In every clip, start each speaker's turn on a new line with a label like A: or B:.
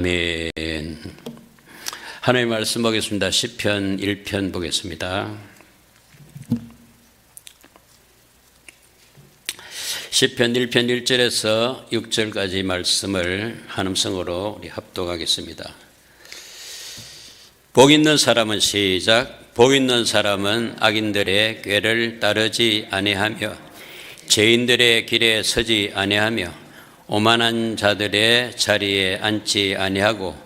A: 아멘. 하나님의 말씀 보겠습니다. 시편 1편 보겠습니다. 시편 1편 1절에서 6절까지 말씀을 한음성으로 우리 합독하겠습니다. 복 있는 사람은 시작. 복 있는 사람은 악인들의 꾀를 따르지 아니하며 죄인들의 길에 서지 아니하며 오만한 자들의 자리에 앉지 아니하고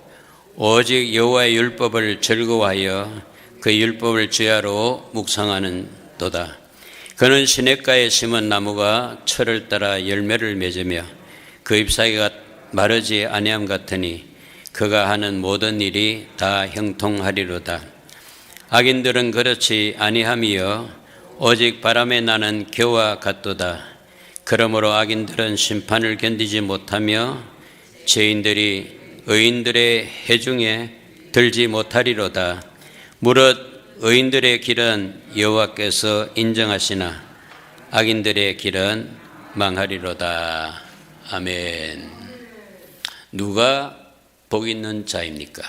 A: 오직 여호와의 율법을 즐거워하여 그 율법을 주야로 묵상하는 도다. 그는 시냇가에 심은 나무가 철을 따라 열매를 맺으며 그 잎사귀가 마르지 아니함 같으니 그가 하는 모든 일이 다 형통하리로다. 악인들은 그렇지 아니하며 오직 바람에 나는 겨와 같도다. 그러므로 악인들은 심판을 견디지 못하며 죄인들이 의인들의 해중에 들지 못하리로다. 무릇 의인들의 길은 여호와께서 인정하시나 악인들의 길은 망하리로다. 아멘. 누가 복 있는 자입니까?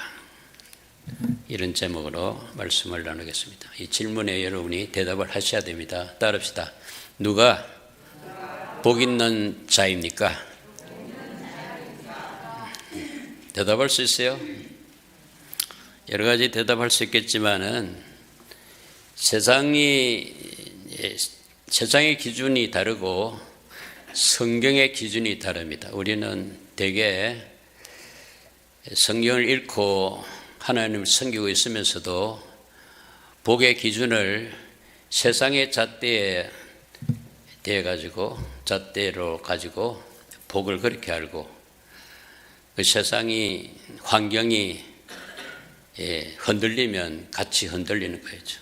A: 이런 제목으로 말씀을 나누겠습니다. 이 질문에 여러분이 대답을 하셔야 됩니다. 따릅시다. 누가 복 있는 자입니까? 대답할 수 있어요? 여러 가지 대답할 수 있겠지만은 세상의 기준이 다르고 성경의 기준이 다릅니다. 우리는 대개 성경을 읽고 하나님을 섬기고 있으면서도 복의 기준을 세상의 잣대에 잣대로 가지고 복을 그렇게 알고 그 세상이 환경이 흔들리면 같이 흔들리는 거죠.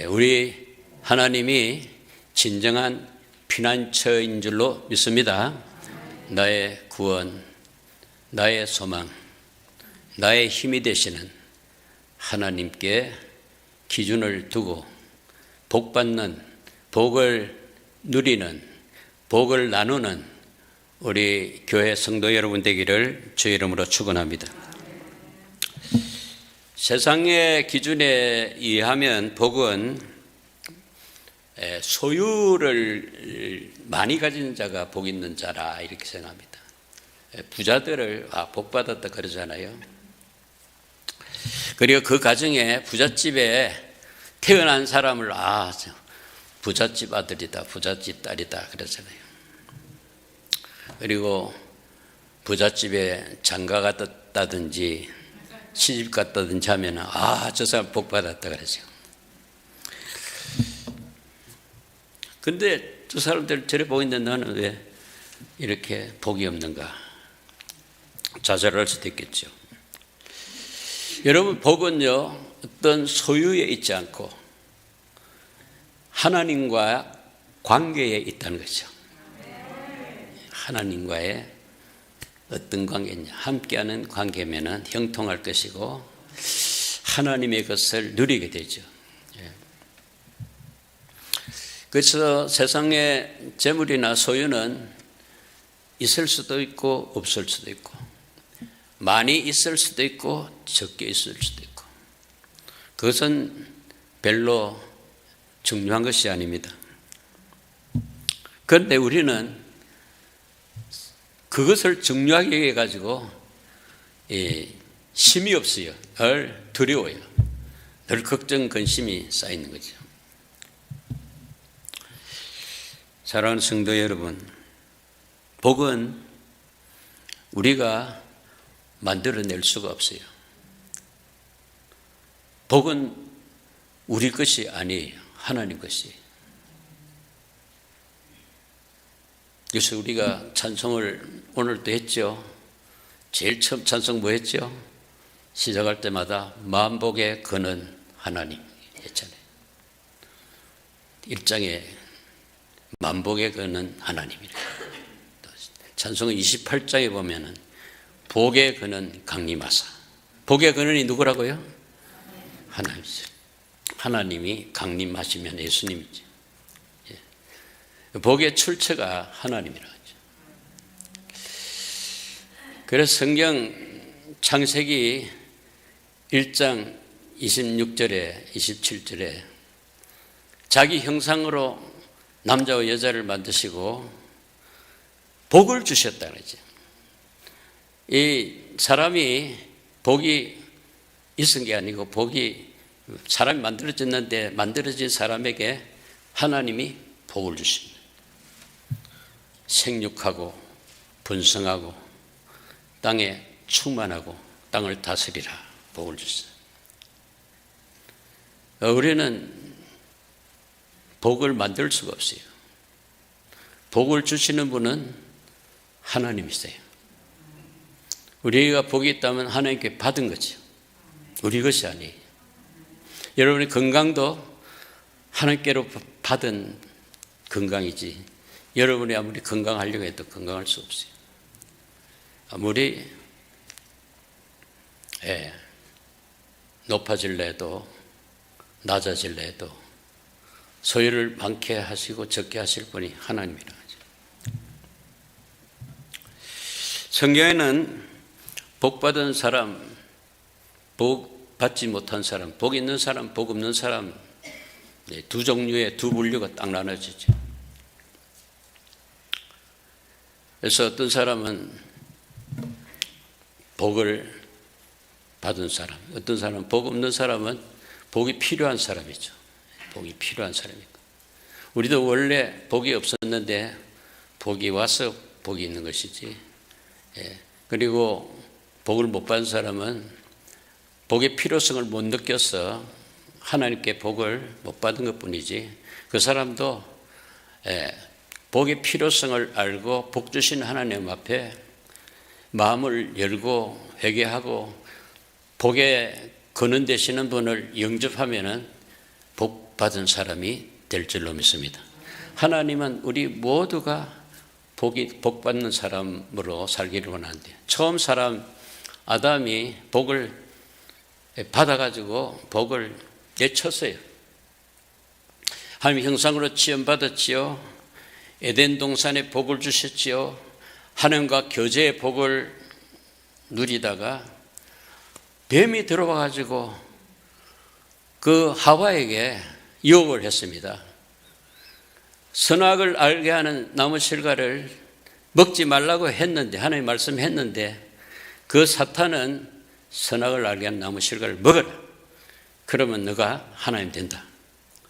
A: 우리 하나님이 진정한 피난처인 줄로 믿습니다. 나의 구원, 나의 소망, 나의 힘이 되시는 하나님께 기준을 두고 복받는, 복을 누리는, 복을 나누는 우리 교회 성도 여러분 되기를 주의 이름으로 축원합니다. 세상의 기준에 의하면 복은 소유를 많이 가진 자가 복 있는 자라 이렇게 생각합니다. 부자들을 복 받았다 그러잖아요. 그리고 그 가정에 부잣집에 태어난 사람을 부잣집 아들이다, 부잣집 딸이다 그러잖아요. 그리고 부잣집에 장가 갔다든지 시집 갔다든지 하면 저 사람 복 받았다 그러죠. 근데 저 사람들 저래 보이는데 나는 왜 이렇게 복이 없는가? 자살할 수도 있겠죠. 여러분, 복은요 어떤 소유에 있지 않고 하나님과 관계에 있다는 거죠. 하나님과의 어떤 관계냐? 함께하는 관계면은 형통할 것이고 하나님의 것을 누리게 되죠. 그래서 세상의 재물이나 소유는 있을 수도 있고 없을 수도 있고 많이 있을 수도 있고 적게 있을 수도 있고 그것은 별로 중요한 것이 아닙니다. 그런데 우리는 그것을 중요하게 해가지고 힘이 없어요. 늘 두려워요. 늘 걱정, 근심이 쌓이는 거죠. 사랑하는 성도 여러분, 복은 우리가 만들어낼 수가 없어요. 복은 우리 것이 아니에요. 하나님 것이. 그래서 우리가 찬송을 오늘도 했죠. 제일 처음 찬송 뭐 했죠? 시작할 때마다 만복의 근은 하나님 했잖아요. 1장에 만복의 근은 하나님이래요. 찬송은 28장에 보면은 복의 근은 강림하사. 복의 근원이 누구라고요? 하나님이죠. 하나님이 강림하시면 예수님이죠. 복의 출처가 하나님이라 하죠. 그래서 성경 창세기 1장 26절에 27절에 자기 형상으로 남자와 여자를 만드시고 복을 주셨다 그러죠. 이 사람이 복이 있은 게 아니고 복이 사람이 만들어졌는데 만들어진 사람에게 하나님이 복을 주십니다. 생육하고 번성하고 땅에 충만하고 땅을 다스리라 복을 주셨어요. 우리는 복을 만들 수가 없어요. 복을 주시는 분은 하나님이세요. 우리가 복이 있다면 하나님께 받은 거죠. 우리 것이 아니에요. 여러분의 건강도 하나님께로 받은 건강이지 여러분이 아무리 건강하려고 해도 건강할 수 없어요. 아무리 높아질래 해도 낮아질래 해도 소유를 많게 하시고 적게 하실 분이 하나님이라 하죠. 성경에는 복 받은 사람, 복 받지 못한 사람, 복 있는 사람, 복 없는 사람 두 종류의 두 분류가 딱 나눠지죠. 그래서 어떤 사람은 복을 받은 사람, 어떤 사람은 복 없는 사람은 복이 필요한 사람이죠. 복이 필요한 사람이고. 우리도 원래 복이 없었는데 복이 와서 복이 있는 것이지. 그리고 복을 못 받은 사람은 복의 필요성을 못 느껴서 하나님께 복을 못 받은 것뿐이지 그 사람도 복의 필요성을 알고 복 주신 하나님 앞에 마음을 열고 회개하고 복에 거는 되시는 분을 영접하면은 복 받은 사람이 될 줄로 믿습니다. 하나님은 우리 모두가 복 받는 사람으로 살기를 원하는데 처음 사람 아담이 복을 받아가지고 복을 내쳤어요. 하나님 형상으로 지음받았지요. 에덴 동산에 복을 주셨지요. 하나님과 교제의 복을 누리다가 뱀이 들어와가지고 그 하와에게 유혹을 했습니다. 선악을 알게 하는 나무 실과를 먹지 말라고 했는데 하나님 말씀했는데 그 사탄은 선악을 알게 하는 나무 실과를 먹어라. 그러면 너가 하나님 된다.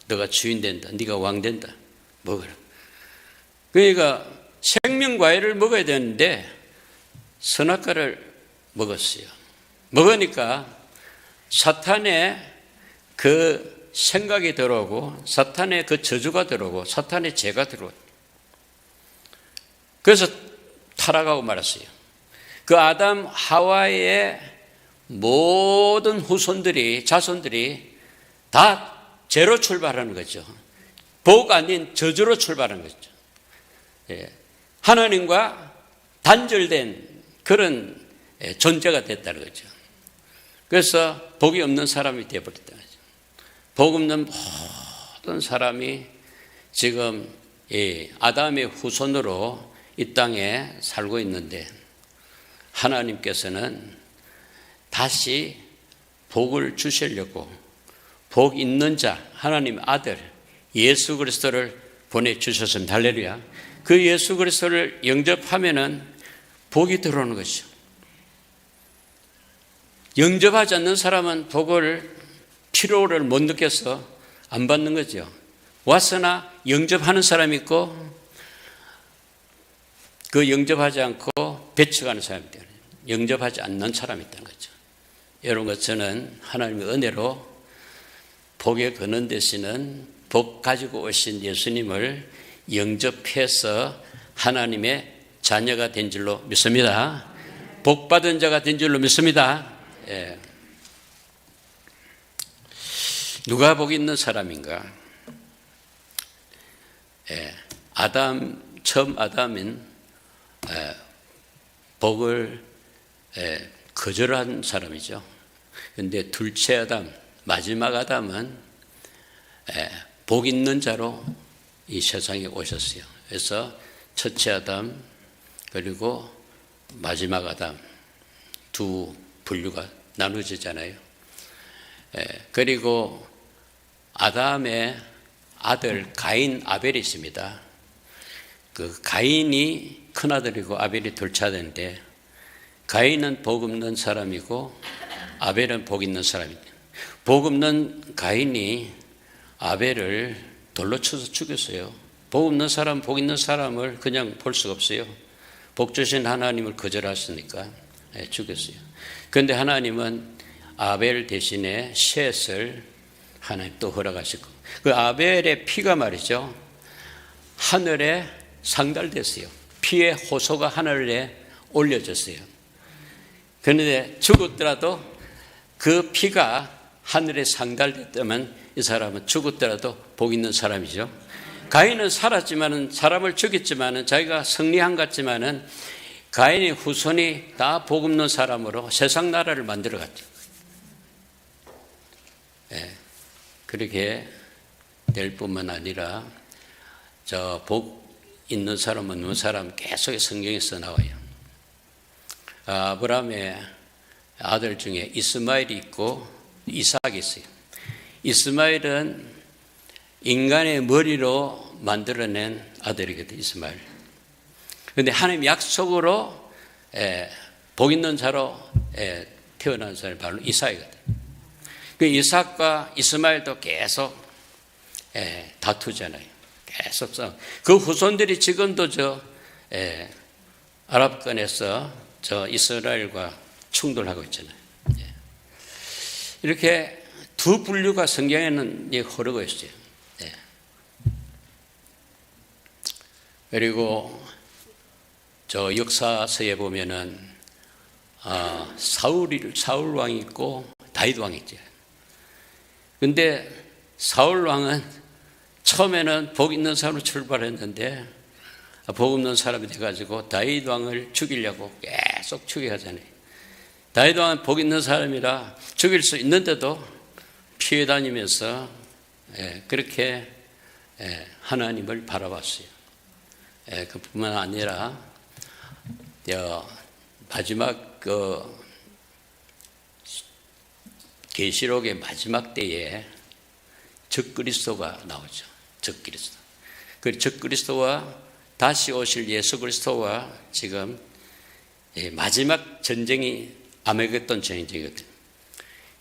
A: 너가 주인 된다. 네가 왕 된다. 먹어라. 그러니까 생명과일을 먹어야 되는데 선악과를 먹었어요. 먹으니까 사탄의 그 생각이 들어오고 사탄의 그 저주가 들어오고 사탄의 죄가 들어오고 그래서 타락하고 말았어요. 그 아담 하와의 모든 후손들이 자손들이 다 죄로 출발하는 거죠. 복 아닌 저주로 출발하는 거죠. 하나님과 단절된 그런 존재가 됐다는 거죠. 그래서 복이 없는 사람이 되어버렸다는 거죠. 복 없는 모든 사람이 지금 아담의 후손으로 이 땅에 살고 있는데 하나님께서는 다시 복을 주시려고 복 있는 자 하나님 아들 예수 그리스도를 보내주셨습니다. 할렐루야. 그 예수 그리스도를 영접하면은 복이 들어오는 것이죠. 영접하지 않는 사람은 복을 필요를 못 느껴서 안 받는 거죠. 왔으나 영접하는 사람이 있고 그 영접하지 않고 배척하는 사람이 있다. 영접하지 않는 사람이 있다는 거죠. 여러분, 저는 하나님의 은혜로 복에 거는 되시는 복 가지고 오신 예수님을 영접해서 하나님의 자녀가 된 줄로 믿습니다. 복 받은 자가 된 줄로 믿습니다. 누가 복 있는 사람인가? 처음 아담인 복을 거절한 사람이죠. 그런데 둘째 아담, 마지막 아담은 복 있는 자로 이 세상에 오셨어요. 그래서 첫째 아담 그리고 마지막 아담 두 분류가 나누어지잖아요. 그리고 아담의 아들 가인 아벨이 있습니다. 그 가인이 큰아들이고 아벨이 둘째 아들인데 가인은 복 없는 사람이고 아벨은 복 있는 사람입니다. 복 없는 가인이 아벨을 돌로 쳐서 죽였어요. 복 없는 사람, 복 있는 사람을 그냥 볼 수가 없어요. 복 주신 하나님을 거절하시니까 죽였어요. 그런데 하나님은 아벨 대신에 셋을 하나님 또 허락하시고 그 아벨의 피가 말이죠. 하늘에 상달됐어요. 피의 호소가 하늘에 올려졌어요. 그런데 죽었더라도 그 피가 하늘에 상달됐다면 이 사람은 죽었더라도 복 있는 사람이죠. 가인은 살았지만은 사람을 죽였지만은 자기가 승리한 것 같지만은 가인의 후손이 다 복 없는 사람으로 세상 나라를 만들어 갔죠. 그렇게 될 뿐만 아니라 저 복 있는 사람 없는 사람 계속 성경에서 나와요. 아브라함의 아들 중에 이스마엘이 있고 이삭이 있어요. 이스마엘은 인간의 머리로 만들어낸 아들이거든요. 이스마엘. 그런데 하나님 약속으로 복 있는 자로 태어난 사람이 바로 이삭이거든요. 그 이삭과 이스마엘도 계속 다투잖아요. 계속 싸움. 그 후손들이 지금도 아랍권에서 이스라엘과 충돌하고 있잖아요. 이렇게 두 분류가 성경에는 흐르고 있어요. 그리고 저 역사서에 보면은 사울 왕이 있고 다윗 왕이 있죠. 근데 사울 왕은 처음에는 복 있는 사람으로 출발했는데 복 없는 사람이 돼가지고 다윗 왕을 죽이려고 계속 죽여가잖아요. 다윗 왕은 복 있는 사람이라 죽일 수 있는데도 피해 다니면서 그렇게 하나님을 바라봤어요. 그뿐만 아니라 마지막 계시록의 마지막 때에 적그리스도가 나오죠. 적그리스도. 그 적그리스도와 다시 오실 예수 그리스도와 지금 마지막 전쟁이 아메게돈 전쟁이거든요.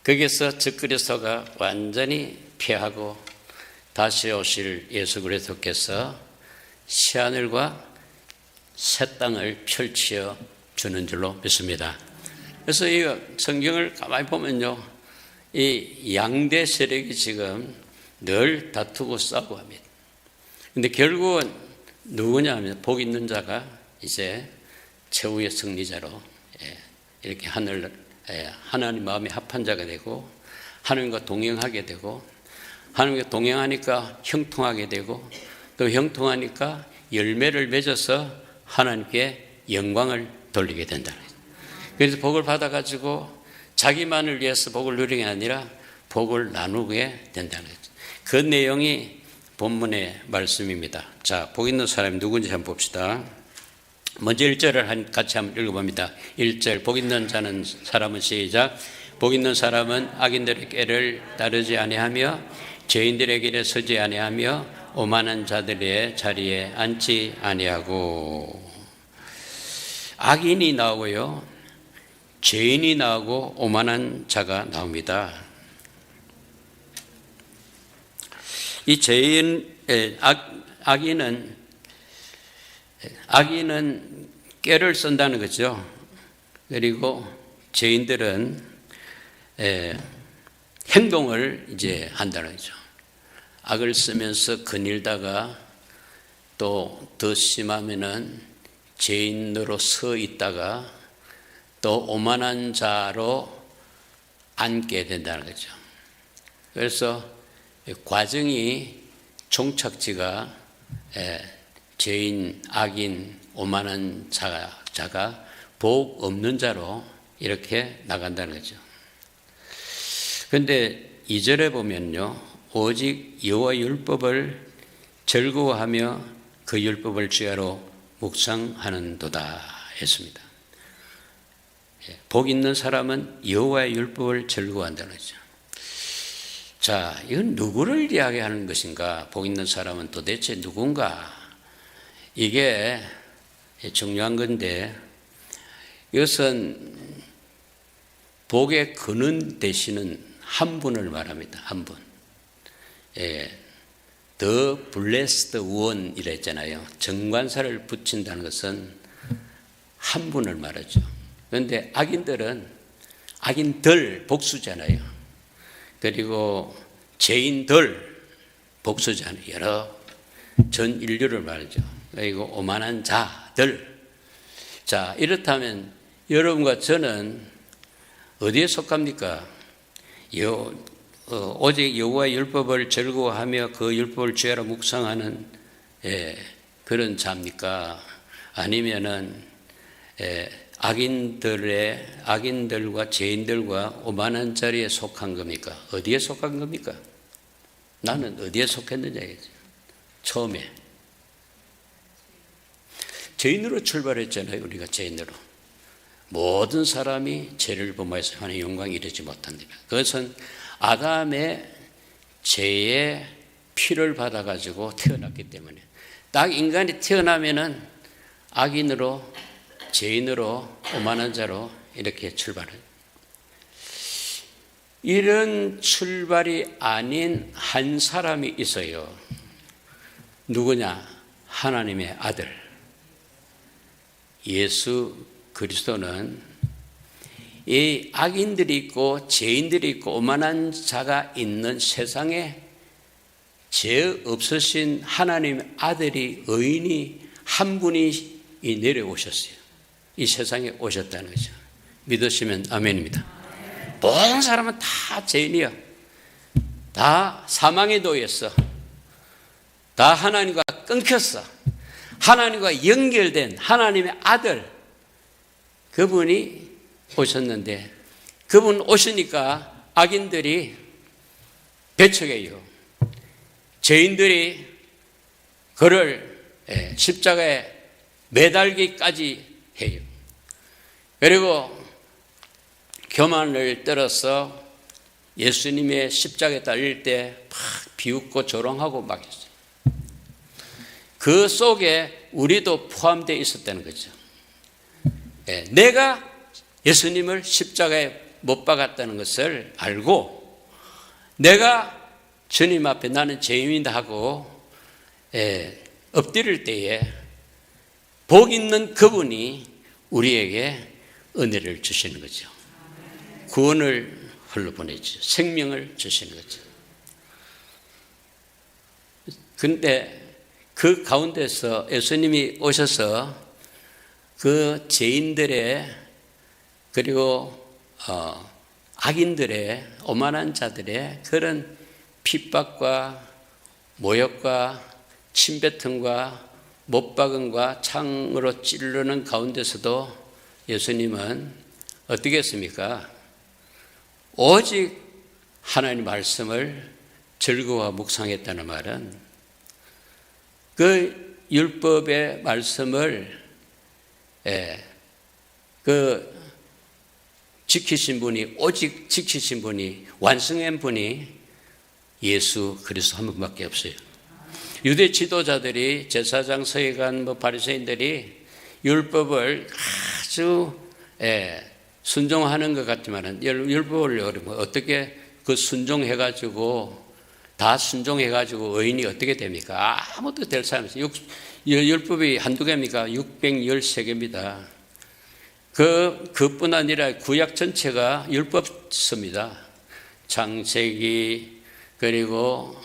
A: 거기서 적그리스도가 완전히 패하고 다시 오실 예수 그리스도께서 새하늘과 새 땅을 펼쳐 주는 줄로 믿습니다. 그래서 이 성경을 가만히 보면요, 이 양대 세력이 지금 늘 다투고 싸우고 합니다. 근데 결국은 누구냐 하면 복 있는 자가 이제 최후의 승리자로 이렇게 하나님 마음에 합한 자가 되고 하나님과 동행하게 되고 하나님과 동행하니까 형통하게 되고 또 형통하니까 열매를 맺어서 하나님께 영광을 돌리게 된다는 거죠. 그래서 복을 받아가지고 자기만을 위해서 복을 누리는 게 아니라 복을 나누게 된다는 거죠. 그 내용이 본문의 말씀입니다. 자, 복 있는 사람이 누군지 한번 봅시다. 먼저 1절을 같이 한번 읽어봅니다. 1절, 복 있는 사람은 시작. 복 있는 사람은 악인들의 꾀를 따르지 아니하며 죄인들의 길에 서지 아니하며 오만한 자들의 자리에 앉지 아니하고. 악인이 나오고요, 죄인이 나오고 오만한 자가 나옵니다. 이 악인은 꾀를 쓴다는 거죠. 그리고 죄인들은 행동을 이제 한다는 거죠. 악을 쓰면서 거닐다가 또 더 심하면은 죄인으로 서 있다가 또 오만한 자로 앉게 된다는 거죠. 그래서 과정이 종착지가 죄인, 악인, 오만한 자가 복 없는 자로 이렇게 나간다는 거죠. 그런데 2절에 보면요, 오직 여호와 율법을 즐거워하며 그 율법을 주야로 묵상하는도다 했습니다. 복 있는 사람은 여호와의 율법을 즐거워한다는 거죠. 자, 이건 누구를 이야기하는 것인가? 복 있는 사람은 도대체 누군가? 이게 중요한 건데, 이것은 복의 근원 되시는 한 분을 말합니다. 한 분. The blessed one 이랬잖아요. 정관사를 붙인다는 것은 한 분을 말하죠. 그런데 악인들 복수잖아요. 그리고 죄인들 복수잖아요. 여러 전 인류를 말하죠. 그리고 오만한 자들. 자, 이렇다면 여러분과 저는 어디에 속합니까? 오직 여호와의 율법을 즐거워하며 그 율법을 죄로 묵상하는 그런 자입니까? 아니면은 악인들과 죄인들과 오만한 자리에 속한 겁니까? 어디에 속한 겁니까? 나는 어디에 속했느냐 이거죠. 처음에 죄인으로 출발했잖아요. 우리가 죄인으로. 모든 사람이 죄를 범하여서 하나님의 영광에 이르지 못한다. 그것은 아담의 죄의 피를 받아가지고 태어났기 때문에 딱 인간이 태어나면은 악인으로, 죄인으로, 오만한 자로 이렇게 출발해요. 이런 출발이 아닌 한 사람이 있어요. 누구냐? 하나님의 아들 예수 그리스도는 이 악인들이 있고 죄인들이 있고 오만한 자가 있는 세상에 죄 없으신 하나님의 아들이 의인이 한 분이 내려오셨어요. 이 세상에 오셨다는 거죠. 믿으시면 아멘입니다. 모든 사람은 다 죄인이야. 다 사망에 놓였어. 다 하나님과 끊겼어. 하나님과 연결된 하나님의 아들 그분이 오셨는데 그분 오시니까 악인들이 배척해요. 죄인들이 그를 십자가에 매달기까지 해요. 그리고 교만을 떨어서 예수님의 십자가에 달릴 때 막 비웃고 조롱하고 막 했어요. 그 속에 우리도 포함되어 있었다는 거죠. 내가 예수님을 십자가에 못 박았다는 것을 알고 내가 주님 앞에 나는 죄인이다 하고 엎드릴 때에 복 있는 그분이 우리에게 은혜를 주시는 거죠. 구원을 흘러보내죠. 생명을 주시는 거죠. 그런데 그 가운데서 예수님이 오셔서 그 죄인들의 그리고 악인들의 오만한 자들의 그런 핍박과 모욕과 침뱉음과 못박음과 창으로 찌르는 가운데서도 예수님은 어떻게 했습니까? 오직 하나님 말씀을 즐거워 묵상했다는 말은 그 율법의 말씀을 지키신 분이 오직 지키신 분이 완성한 분이 예수 그리스도 한 분밖에 없어요. 유대 지도자들이 제사장, 서기관, 바리새인들이 율법을 아주 순종하는 것 같지만은 율법을 어떻게 그 순종해가지고 다 순종해가지고 의인이 어떻게 됩니까? 아무것도 될 사람이 없어요. 율법이 한두 개입니까? 613개입니다. 그뿐 아니라 구약 전체가 율법서입니다. 창세기 그리고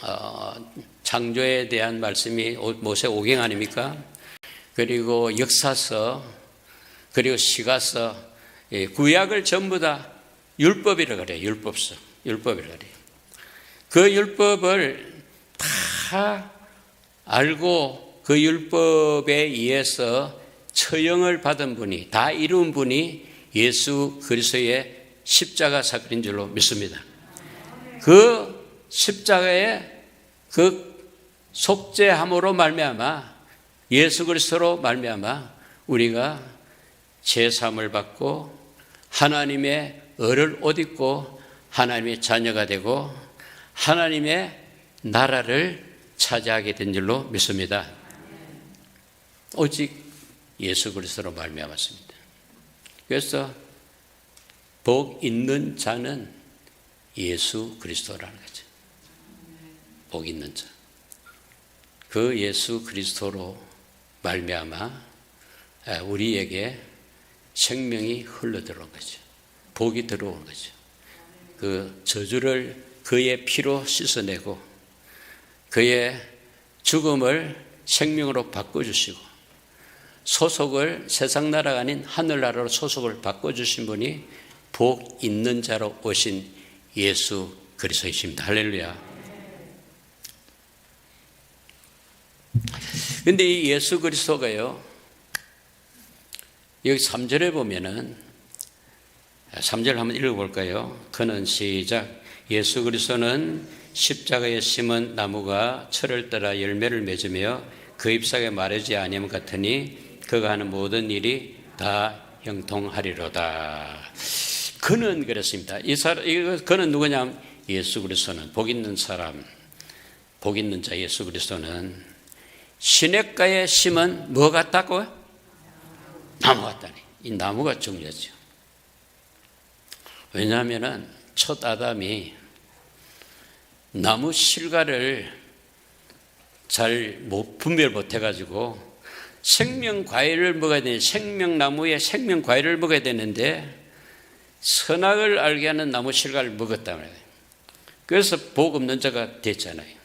A: 창조에 대한 말씀이 모세 오경 아닙니까? 그리고 역사서 그리고 시가서 구약을 전부 다 율법이라고 그래요. 율법이라고 그래요. 그 율법을 다 알고 그 율법에 의해서 처형을 받은 분이 다 이룬 분이 예수 그리스도의 십자가 사건인 줄로 믿습니다. 그 십자가의 그 속죄함으로 말미암아 예수 그리스도로 말미암아 우리가 죄 사함을 받고 하나님의 을을 옷 입고 하나님의 자녀가 되고 하나님의 나라를 차지하게 된 줄로 믿습니다. 오직 예수 그리스도로 말미암았습니다. 그래서 복 있는 자는 예수 그리스도라는 거죠. 복 있는 자. 그 예수 그리스도로 말미암아 우리에게 생명이 흘러들어온 거죠. 복이 들어온 거죠. 그 저주를 그의 피로 씻어내고 그의 죽음을 생명으로 바꿔주시고 소속을 세상 나라가 아닌 하늘나라로 소속을 바꿔주신 분이 복 있는 자로 오신 예수 그리스도이십니다. 할렐루야. 그런데 이 예수 그리스도가요, 여기 3절에 보면은 3절 한번 읽어볼까요? 그는 시작. 예수 그리스도는 십자가에 심은 나무가 철을 따라 열매를 맺으며 그 잎사귀에 마르지 아니함 같으니 그가 하는 모든 일이 다 형통하리로다. 그는 그랬습니다. 그는 누구냐면 예수 그리스도는 복 있는 사람, 복 있는 자 예수 그리스도는 시냇가에 심은 뭐 같다고요? 나무 같다니. 이 나무가 중요하죠. 왜냐하면 첫 아담이 나무 실과를 잘 분별 못해가지고 생명 과일을 먹어야 되는데 생명나무의 생명 과일을 먹어야 되는데 선악을 알게 하는 나무 실과를 먹었단 말이에요. 그래서 복 없는 자가 됐잖아요.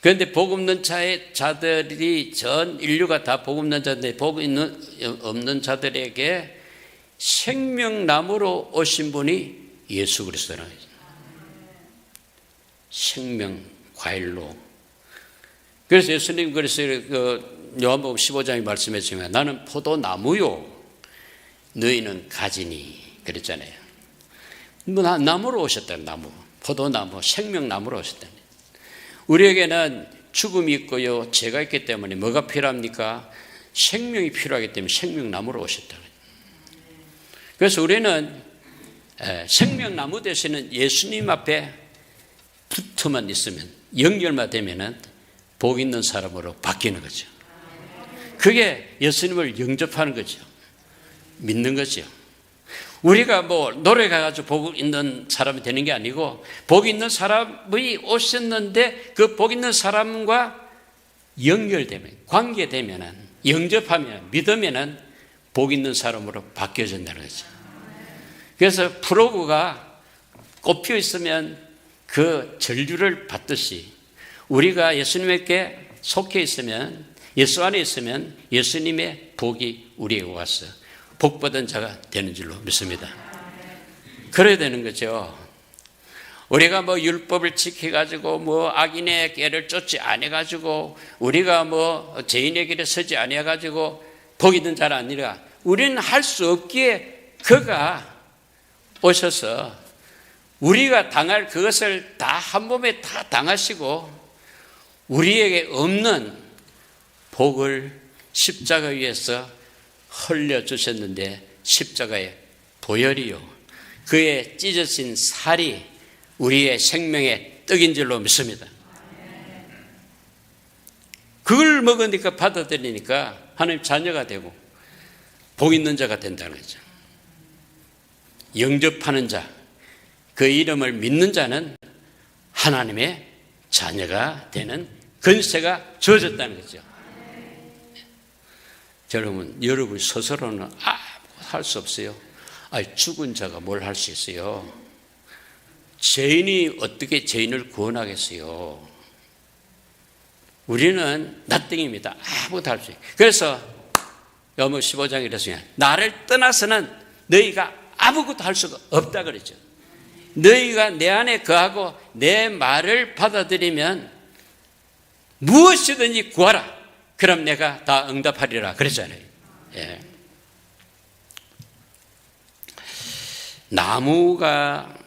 A: 그런데 복 없는 자들이 전 인류가 다 복 없는 자인데 복 없는 자들에게 생명나무로 오신 분이 예수 그리스도라는 거죠. 생명 과일로. 그래서 예수님 그래서 요한복음 15장에 말씀했지만 나는 포도나무요 너희는 가지니 그랬잖아요. 나무로 오셨다는 나무. 포도나무 생명나무로 오셨다는. 우리에게는 죽음이 있고요 죄가 있기 때문에 뭐가 필요합니까? 생명이 필요하기 때문에 생명나무로 오셨다는. 그래서 우리는 생명나무 되시는 예수님 앞에 붙어만 있으면 연결만 되면은 복 있는 사람으로 바뀌는 거죠. 그게 예수님을 영접하는 거죠. 믿는 거죠. 우리가 뭐 노래 가가지고 복 있는 사람이 되는 게 아니고 복 있는 사람이 오셨는데 그 복 있는 사람과 연결되면 관계되면은 영접하면 믿으면은 복 있는 사람으로 바뀌어진다는 거죠. 그래서 프로그가 꽃피어 있으면 그 전류를 받듯이 우리가 예수님에게 속해 있으면 예수 안에 있으면 예수님의 복이 우리에게 와서 복받은 자가 되는 줄로 믿습니다. 그래야 되는 거죠. 우리가 뭐 율법을 지켜가지고 뭐 악인의 길을 쫓지 않아가지고 우리가 뭐 죄인의 길에 서지 않아가지고 복 있는 자가 아니라 우리는 할 수 없기에 그가 오셔서 우리가 당할 그것을 다 한 몸에 다 당하시고 우리에게 없는 복을 십자가 위에서 흘려주셨는데 십자가의 보혈이요 그의 찢어진 살이 우리의 생명의 떡인 줄로 믿습니다. 그걸 먹으니까 받아들이니까 하나님 자녀가 되고 복 있는 자가 된다는 거죠. 영접하는 자, 그 이름을 믿는 자는 하나님의 자녀가 되는 권세가 주어졌다는 거죠. 여러분 스스로는 아무것도 할 수 없어요. 죽은 자가 뭘 할 수 있어요? 죄인이 어떻게 죄인을 구원하겠어요? 우리는 나띵입니다. 아무것도 할 수 없어요. 그래서 요한복음 15장에 이랬어요. 나를 떠나서는 너희가 아무것도 할 수가 없다 그랬죠. 너희가 내 안에 거하고 내 말을 받아들이면 무엇이든지 구하라. 그럼 내가 다 응답하리라 그랬잖아요. 예. 나무가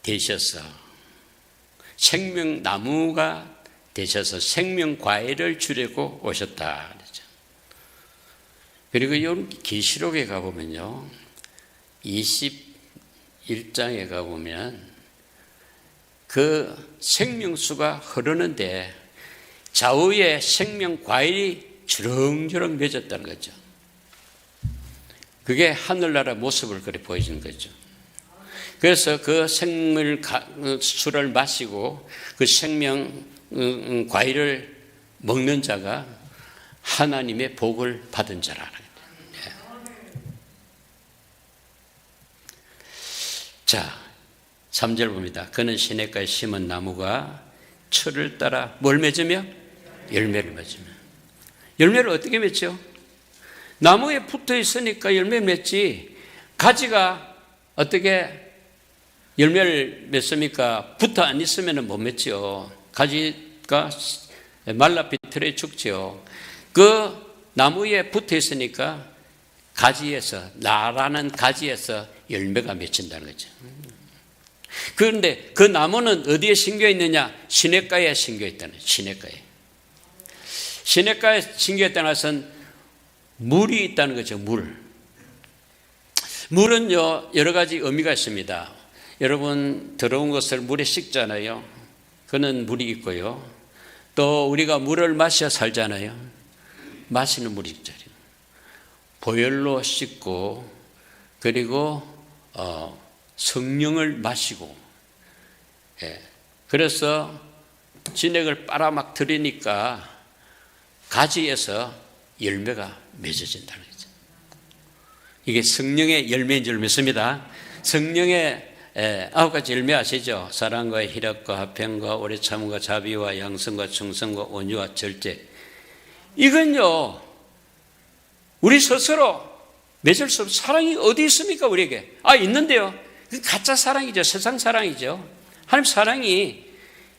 A: 되셔서 생명나무가 되셔서 생명과일을 주려고 오셨다 그랬죠. 그리고 이 계시록에 가보면요 21장에 가보면 그 생명수가 흐르는데 좌우에 생명 과일이 주렁주렁 맺었다는 거죠. 그게 하늘나라 모습을 그렇게 보여주는 거죠. 그래서 그 생물수를 마시고 그 생명 과일을 먹는 자가 하나님의 복을 받은 자라는 거예요. 자, 3절 봅니다. 그는 시냇가에 심은 나무가 철을 따라 뭘 맺으며? 열매를 맺으며. 열매를 어떻게 맺죠? 나무에 붙어 있으니까 열매를 맺지. 가지가 어떻게 열매를 맺습니까? 붙어 안 있으면 못 맺죠. 가지가 말라 비틀어 죽죠. 그 나무에 붙어 있으니까 가지에서, 나라는 가지에서 열매가 맺힌다는 거죠. 그런데 그 나무는 어디에 심겨 있느냐? 시냇가에 심겨 있다는 거예요. 시냇가에. 시냇가에 심겨 있다는 것은 물이 있다는 거죠. 물은요, 여러 가지 의미가 있습니다. 여러분, 더러운 것을 물에 씻잖아요. 그는 물이 있고요. 또 우리가 물을 마셔 살잖아요. 마시는 물이 있죠. 보혈로 씻고, 그리고 성령을 마시고, 그래서 진액을 빨아막 들이니까 가지에서 열매가 맺어진다는 거죠. 이게 성령의 열매인 줄 믿습니다. 성령의 9가지 열매 아시죠? 사랑과 희락과 화평과 오래 참음과 자비와 양성과 충성과 온유와 절제. 이건요, 우리 스스로 맺을 수 없는 사랑이 어디 있습니까? 우리에게. 있는데요. 그 가짜 사랑이죠. 세상 사랑이죠. 하나님 사랑이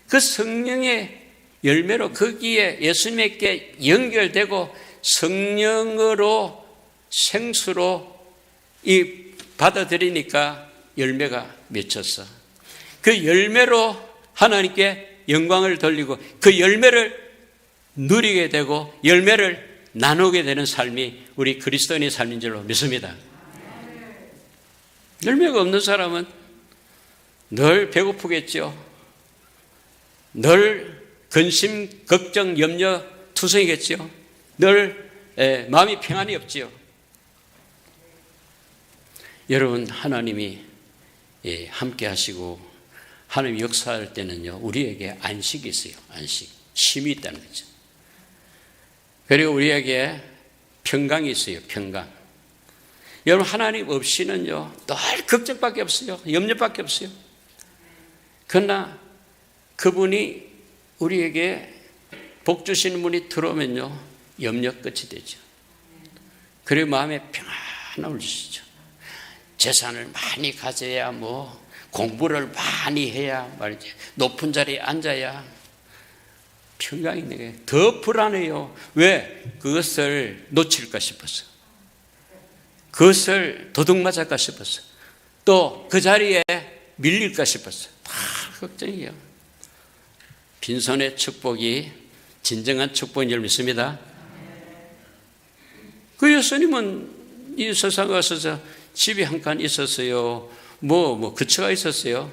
A: 그 성령의 열매로 거기에 예수님께 연결되고 성령으로 생수로 받아들이니까 열매가 맺혔어. 그 열매로 하나님께 영광을 돌리고 그 열매를 누리게 되고 열매를 나누게 되는 삶이 우리 그리스도인의 삶인 줄로 믿습니다. 열매가 없는 사람은 늘 배고프겠죠. 늘 근심, 걱정, 염려, 투성이겠죠. 늘 마음이 평안이 없지요. 여러분, 하나님이 함께 하시고 하나님 역사할 때는요, 우리에게 안식이 있어요. 안식, 쉼이 있다는 거죠. 그리고 우리에게 평강이 있어요. 평강. 여러분, 하나님 없이는요, 늘 걱정밖에 없어요. 염려밖에 없어요. 그러나 그분이 우리에게 복 주시는 분이 들어오면요, 염려 끝이 되죠. 그리고 마음에 평안함을 주시죠. 재산을 많이 가져야 공부를 많이 해야 말이지, 높은 자리에 앉아야 평강이 있는 게 더 불안해요. 왜? 그것을 놓칠까 싶어서, 그것을 도둑맞을까 싶어서, 또 그 자리에 밀릴까 싶어서 다 걱정이에요. 빈손의 축복이 진정한 축복인 줄 믿습니다. 그 예수님은 이 세상에 와서 집이 한 칸 있었어요. 거처가 있었어요.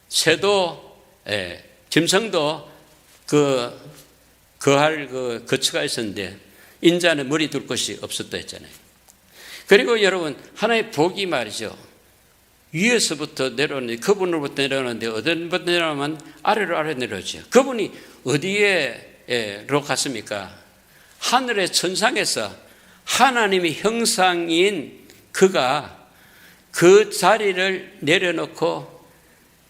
A: 새도, 짐승도 거할 거처가 있었는데 인자는 머리 둘 곳이 없었다 했잖아요. 그리고 여러분, 하나의 복이 말이죠. 위에서부터 내려오는데, 그분으로부터 내려오는데, 어디부터 내려오면 아래로 내려오죠. 그분이 어디에로 갔습니까? 하늘의 천상에서 하나님의 형상인 그가 그 자리를 내려놓고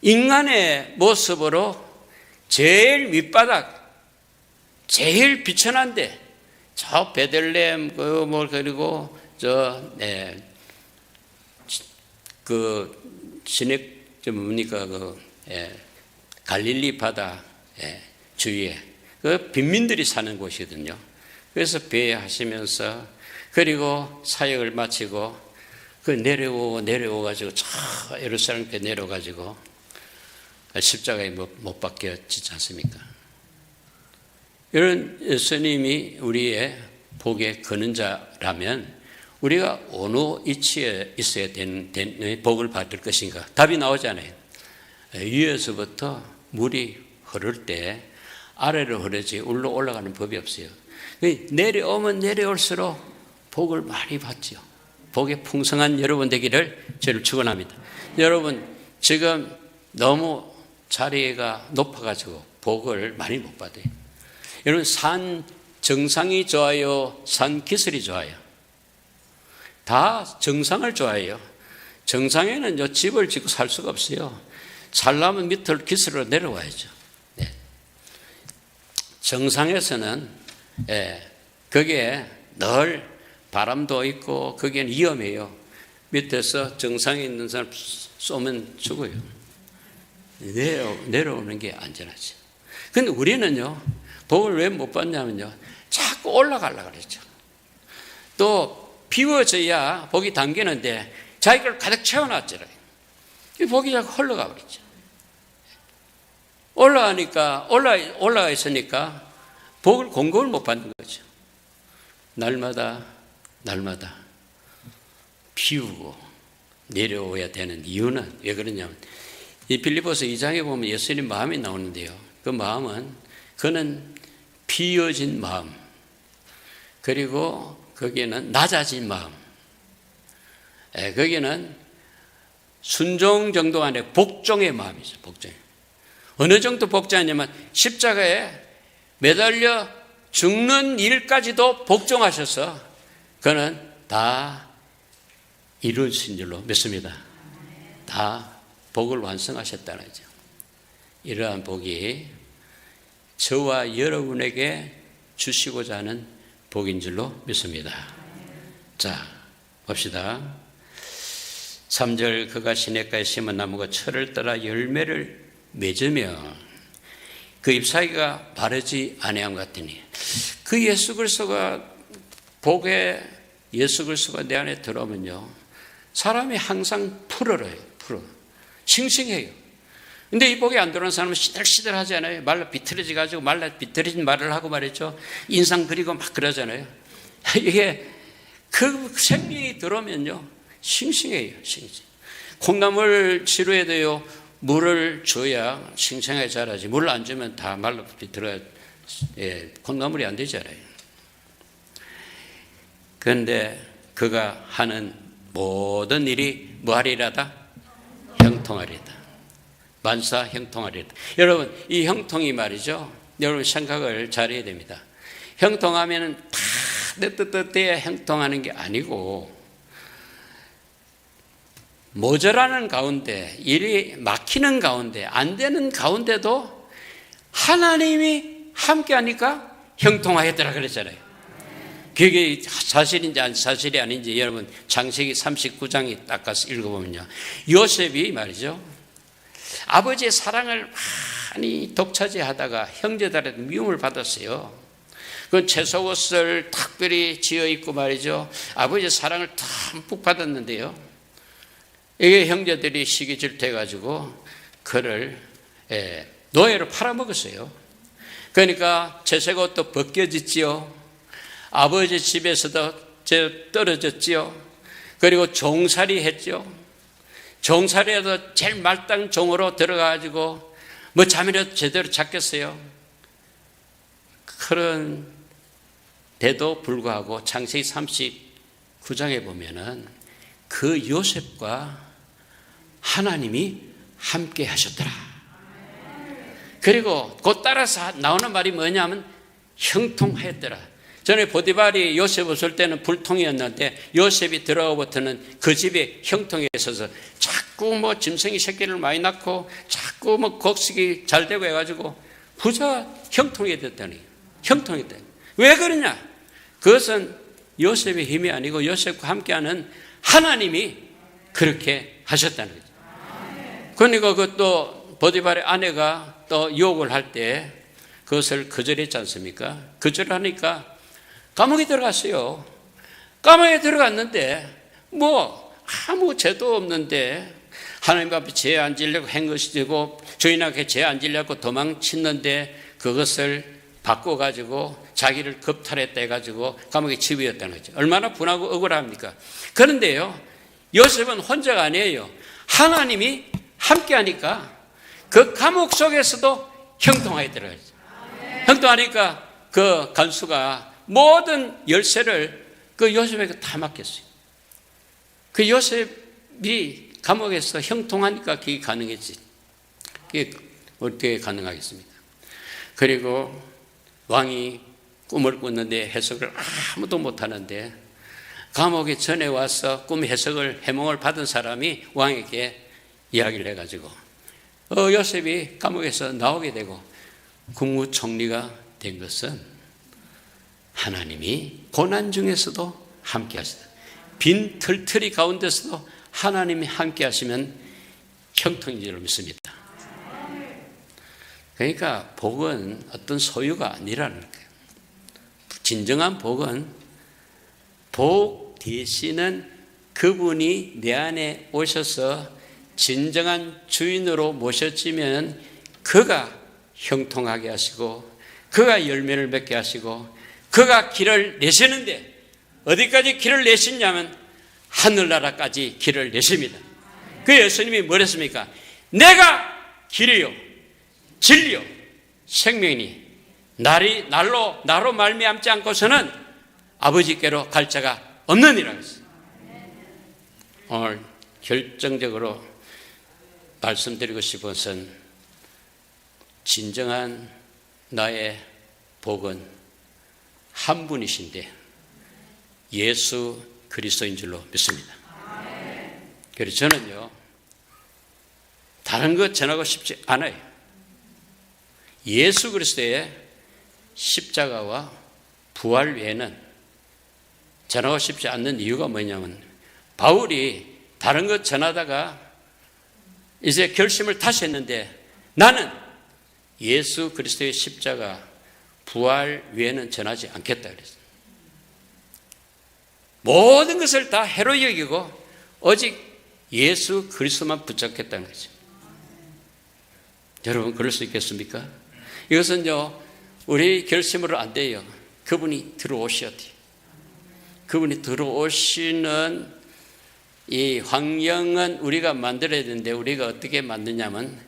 A: 인간의 모습으로 제일 밑바닥, 제일 비천한데, 저 베들레헴, 그리고 갈릴리 바다 주위에 그 빈민들이 사는 곳이거든요. 그래서 배회하시면서, 그리고 사역을 마치고 내려오가지고 저 예루살렘께 내려가지고 십자가에 못 박혀지지 않습니까? 이런 예수님이 우리의 복의 근원자라면 우리가 어느 위치에 있어야 되는 복을 받을 것인가? 답이 나오잖아요. 위에서부터 물이 흐를 때 아래로 흐르지 울러 올라가는 법이 없어요. 내려오면 내려올수록 복을 많이 받죠. 복의 풍성한 여러분 되기를 저를 축원합니다. 여러분 지금 너무 자리가 높아가지고 복을 많이 못 받아요. 여러분 산 정상이 좋아요? 산 기술이 좋아요? 다 정상을 좋아해요. 정상에는 집을 짓고 살 수가 없어요. 살려면 밑으로 기술로 내려와야죠. 네. 정상에서는 거기에 늘 바람도 있고 거기에는 위험해요. 밑에서 정상에 있는 사람 쏘면 죽어요. 내려오는 게 안전하죠. 근데 우리는요, 복을 왜 못 받냐면요, 자꾸 올라가려고 그러죠. 또 비워져야 복이 당기는데 자기를 가득 채워놨잖아요. 복이 자꾸 흘러가 버리죠. 올라가 있으니까 복을 공급을 못 받는 거죠. 날마다 비우고 내려오야 되는 이유는 왜 그러냐면 이 빌립보서 2장에 보면 예수님 마음이 나오는데요. 그 마음은 그는 비어진 마음, 그리고 거기에는 낮아진 마음, 거기에는 순종 정도 안에 복종의 마음이죠. 복종. 어느 정도 복종하냐면 십자가에 매달려 죽는 일까지도 복종하셔서 그는 다 이루어진 줄로 믿습니다. 다 복을 완성하셨다는 거죠. 이러한 복이 저와 여러분에게 주시고자 하는 복인 줄로 믿습니다. 자, 봅시다. 3절 그가 시냇가에 심은 나무가 철을 따라 열매를 맺으며 그 잎사귀가 마르지 아니함 같으니 그 예수 그리스도가 복에 예수 그리스도가 내 안에 들어오면요 사람이 항상 푸르러요. 싱싱해요. 근데 이 복이 안 들어오는 사람은 시들시들하지 않아요. 말라 비틀어져가지고 말라 비틀어진 말을 하고 말이죠. 인상 그리고 막 그러잖아요. 이게 그 생명이 들어오면요 싱싱해요. 싱싱. 콩나물 치료에도요 물을 줘야 싱싱하게 자라지. 물을 안 주면 다 말라 비틀어 콩나물이 안 되잖아요. 그런데 그가 하는 모든 일이 뭐하리라다? 형통하리다. 만사 형통하리다. 여러분 이 형통이 말이죠. 여러분 생각을 잘해야 됩니다. 형통하면 다 내 뜻대로 형통하는 게 아니고 모자라는 가운데 일이 막히는 가운데 안 되는 가운데도 하나님이 함께하니까 형통하였더라 그랬잖아요. 그게 사실인지 사실이 아닌지 여러분 창세기 39장에 딱 가서 읽어보면요 요셉이 말이죠 아버지의 사랑을 많이 독차지하다가 형제들한테 미움을 받았어요. 그 채속옷을 특별히 지어 입고 말이죠 아버지의 사랑을 듬뿍 받았는데요 이게 형제들이 시기 질투해가지고 그를 노예로 팔아먹었어요. 그러니까 채색옷도 벗겨졌지요. 아버지 집에서도 떨어졌지요. 그리고 종살이 했죠. 종살이라도 제일 말단 종으로 들어가가지고 뭐 잠이라도 제대로 잤겠어요. 그런 데도 불구하고 창세기 39장에 보면은 그 요셉과 하나님이 함께 하셨더라. 그리고 곧 따라서 나오는 말이 뭐냐면 형통하였더라. 전에 보디발이 요셉 없을 때는 불통이었는데 요셉이 들어가부터는 그 집에 형통이 있어서 자꾸 뭐 짐승이 새끼를 많이 낳고 자꾸 뭐 곡식이 잘 되고 해가지고 부자 형통이 됐다니. 형통이 됐다. 왜 그러냐? 그것은 요셉의 힘이 아니고 요셉과 함께하는 하나님이 그렇게 하셨다는 거죠. 그러니까 그것도 보디발의 아내가 또 유혹을 할 때 그것을 거절했지 않습니까? 거절하니까 감옥에 들어갔어요. 감옥에 들어갔는데 뭐 아무 죄도 없는데 하나님 앞에 죄 안 지려고 한 것이 되고 주인에게 죄 안 지려고 도망쳤는데 그것을 바꿔가지고 자기를 겁탈했다 해가지고 감옥에 집어였다는 거죠. 얼마나 분하고 억울합니까? 그런데요, 요셉은 혼자가 아니에요. 하나님이 함께하니까 그 감옥 속에서도 형통하게 들어가죠. 형통하니까 그 간수가 모든 열쇠를 그 요셉에게 다 맡겼어요. 그 요셉이 감옥에서 형통하니까 그게 가능했지. 그게 어떻게 가능하겠습니까? 그리고 왕이 꿈을 꿨는데 해석을 아무도 못하는데 감옥에 전에 와서 꿈 해석을 해몽을 받은 사람이 왕에게 이야기를 해가지고 요셉이 감옥에서 나오게 되고 국무총리가 된 것은 하나님이 고난 중에서도 함께 하시다. 빈 털터리 가운데서도 하나님이 함께 하시면 형통인 줄 믿습니다. 그러니까 복은 어떤 소유가 아니라는 거예요. 진정한 복은 복 대신은 그분이 내 안에 오셔서 진정한 주인으로 모셔지면 그가 형통하게 하시고 그가 열매를 맺게 하시고 그가 길을 내시는데 어디까지 길을 내시냐면 하늘나라까지 길을 내십니다. 그 예수님이 뭐랬습니까? 내가 길이요 진리요 생명이니 나로 말미암지 않고서는 아버지께로 갈 자가 없느니라 했어요. 오늘 결정적으로 말씀드리고 싶은 것은 진정한 나의 복은 한 분이신데 예수 그리스도인 줄로 믿습니다. 그래서 저는요 다른 것 전하고 싶지 않아요. 예수 그리스도의 십자가와 부활 외에는 전하고 싶지 않는 이유가 뭐냐면 바울이 다른 것 전하다가 이제 결심을 다시 했는데 나는 예수 그리스도의 십자가 부활 외에는 전하지 않겠다 그랬어요. 모든 것을 다 해로 여기고 오직 예수 그리스도만 붙잡겠다는 거죠. 여러분 그럴 수 있겠습니까? 이것은요 우리 결심으로 안 돼요. 그분이 들어오셔야 돼요. 그분이 들어오시는 이 환경은 우리가 만들어야 되는데 우리가 어떻게 만드냐면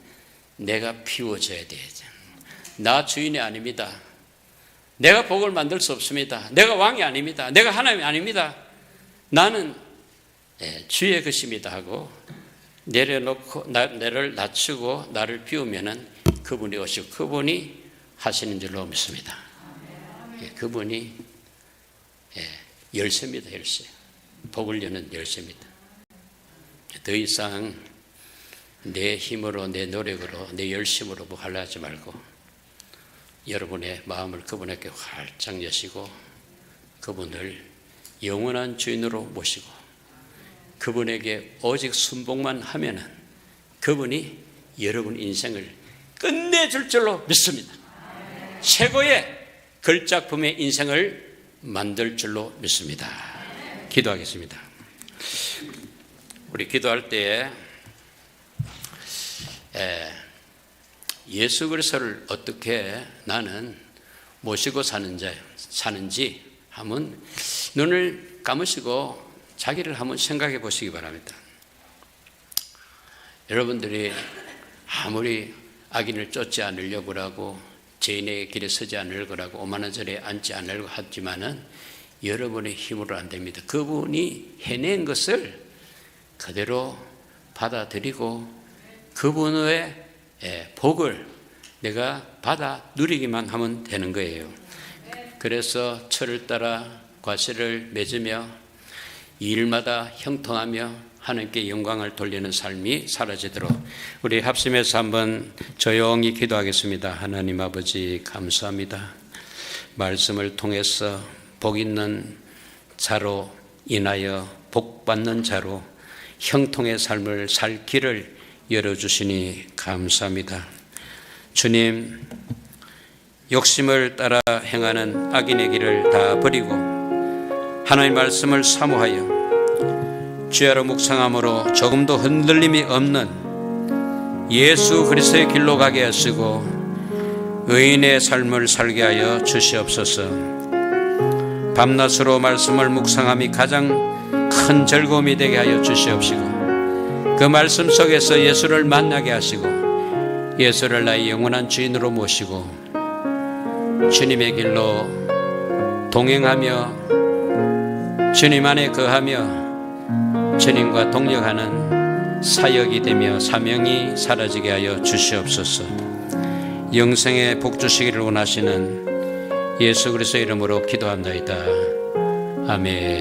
A: 내가 피워줘야 돼요. 나 주인이 아닙니다. 내가 복을 만들 수 없습니다. 내가 왕이 아닙니다. 내가 하나님이 아닙니다. 나는 주의 것입니다 하고 내려놓고 나를 낮추고 나를 비우면은 그분이 오시고 그분이 하시는 줄로 믿습니다. 그분이 열쇠입니다. 열쇠. 복을 여는 열쇠입니다. 더 이상 내 힘으로 내 노력으로 내 열심으로 뭐 하려 하지 말고 여러분의 마음을 그분에게 활짝 여시고 그분을 영원한 주인으로 모시고 그분에게 오직 순복만 하면은 그분이 여러분 인생을 끝내줄 줄로 믿습니다. 최고의 걸작품의 인생을 만들 줄로 믿습니다. 기도하겠습니다. 우리 기도할 때에 예수 그리스도를 어떻게 나는 모시고 사는지 한번 눈을 감으시고 자기를 한번 생각해 보시기 바랍니다. 여러분들이 아무리 악인을 쫓지 않으려고 하고 죄인의 길에 서지 않으려고 하고 오만한 자리에 앉지 않으려고 하지만은 여러분의 힘으로 안 됩니다. 그분이 해낸 것을 그대로 받아들이고 그분의 복을 내가 받아 누리기만 하면 되는 거예요. 그래서 철을 따라 과실을 맺으며 일마다 형통하며 하나님께 영광을 돌리는 삶이 사라지도록 우리 합심해서 한번 조용히 기도하겠습니다. 하나님 아버지 감사합니다. 말씀을 통해서 복 있는 자로 인하여 복 받는 자로 형통의 삶을 살 길을 열어주시니 감사합니다. 주님, 욕심을 따라 행하는 악인의 길을 다 버리고 하나님의 말씀을 사모하여 주야로 묵상함으로 조금도 흔들림이 없는 예수 그리스도의 길로 가게 하시고 의인의 삶을 살게 하여 주시옵소서. 밤낮으로 말씀을 묵상함이 가장 큰 즐거움이 되게 하여 주시옵시고, 그 말씀 속에서 예수를 만나게 하시고 예수를 나의 영원한 주인으로 모시고 주님의 길로 동행하며 주님 안에 거하며 주님과 동역하는 사역이 되며 사명이 사라지게 하여 주시옵소서. 영생에 복 주시기를 원하시는 예수 그리스도의 이름으로 기도합니다. 아멘.